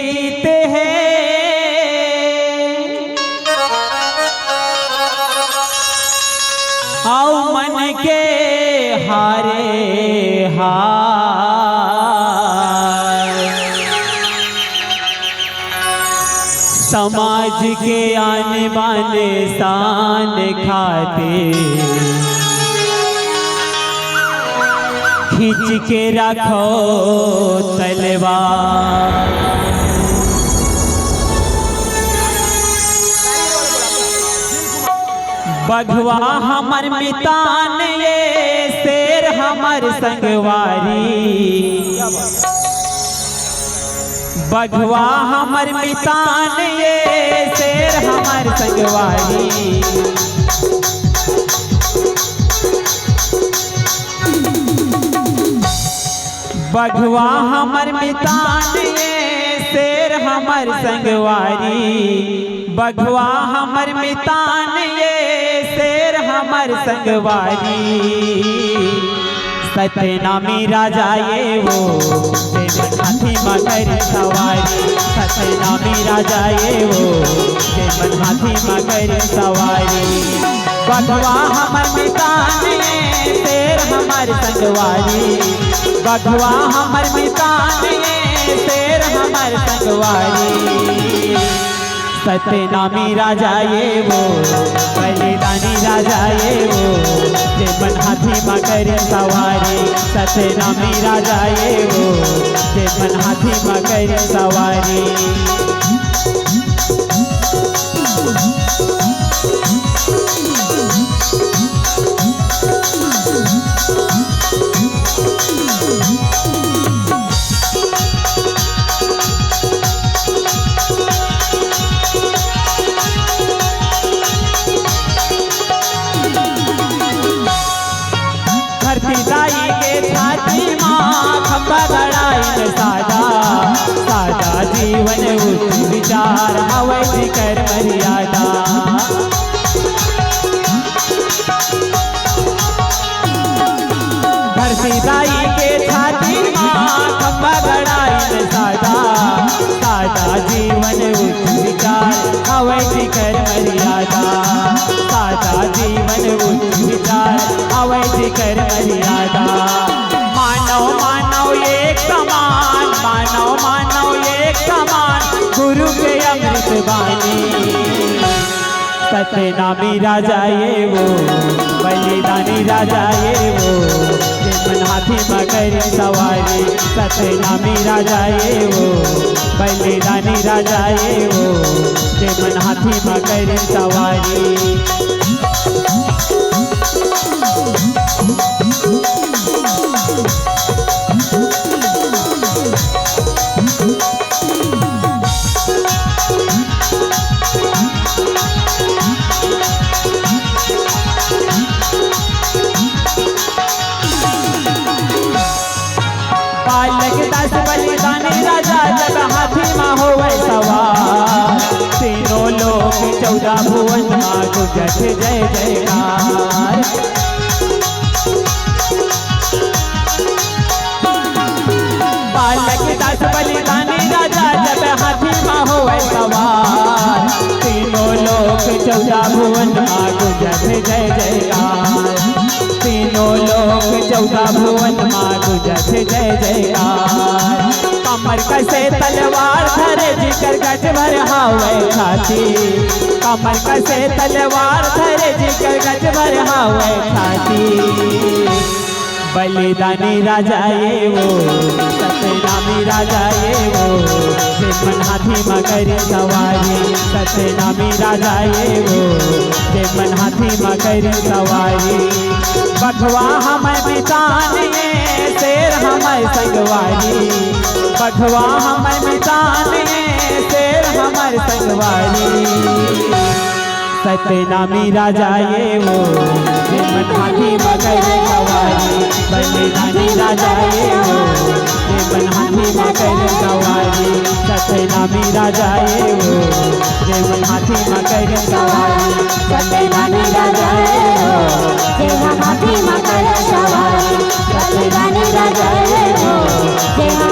जीते हैं आओ मन के हारे हार। समाज के आने बाने शान खाते खींच के रखो तलवार। बघवा हमर मितान ये शेर हमर संगवारी। बघवा हमर मितान ये शेर हमर संगवारी। बघवा हमर मितान ये शेर हमर संगवारी। बघवा हमर मितान ये शेर हमर संगवारी। सतनामी राजा ये वो जेमन हाथी मगर सवारी। सतनामी राजा ये वो जेमन हाथी मगर सवारी। बघवा हमर मितान ये शेर हमर संगवारी। बघवा हमर मितान ये शेर हमर संगवारी। सतनामी राजा ये वो बलिदानी राजा ये वो जेमन हाथी मगर सवारी। सतनामी राजा ये वो जेमन हाथी मगर सवारी। धरती दाई के छाती माँ खंबा गड़ाई सादा। सादा जीवन उच्च विचार अवैध कर मर्यादा। धरती दाई के छाती माँ खंबा गड़ाई सादा। सादा जीवन उच्च विचार अवैध कर मर्यादा। सादा जीवन उच्च विचार अवैध कर मर्यादा। मानव मानव एक समान। मानव मानव एक समान गुरु के अमृत बानी। सतनामी राजा ये वो बलिदानी राजा ये वो जेमन हाथी मगर सवारी। सतनामी राजा ये वो बलिदानी राजा ये वो जेमन हाथी मगर सवारी। बालक दास बलिदानी राजा जब हाथी माँ होवे सवार। तीनों लोक 14 भुवन माँ गुजर जय जयकार। बालक दास बलिदानी राजा जब हाथी माँ होवे सवार। तीनों लोक 14 भुवन माँ गुजर जय जयकार। तीनों लोक 14 भुवन माँ गुजर जय जयकार। कमर कसे तलवार धरे जिकर गज भर हावे छाती। कमर कसे तलवार धरे जिकर गज भर हावे छाती। बलिदानी राजा ये वो सतनामी राजा ये वो जेमन हाथी मगर सवारी। सतनामी राजा ये वो जेमन हाथी मगर सवारी। बघवा हमर मितान ये शेर हमर संगवारी। बघवा हमर मितान ये शेर हमर संगवारी। सतनामी राजा ये वो जेमन हाथी मगर सवारी। बलिदानी राजा ये वो जेमन हाथी मगर सवारी। सतनामी राजा ये वो जेमन हाथी मगर सवारी। सतनामी राजा ये वो जेमन हाथी मगर सवारी। सतनामी राजा ये वो जेमन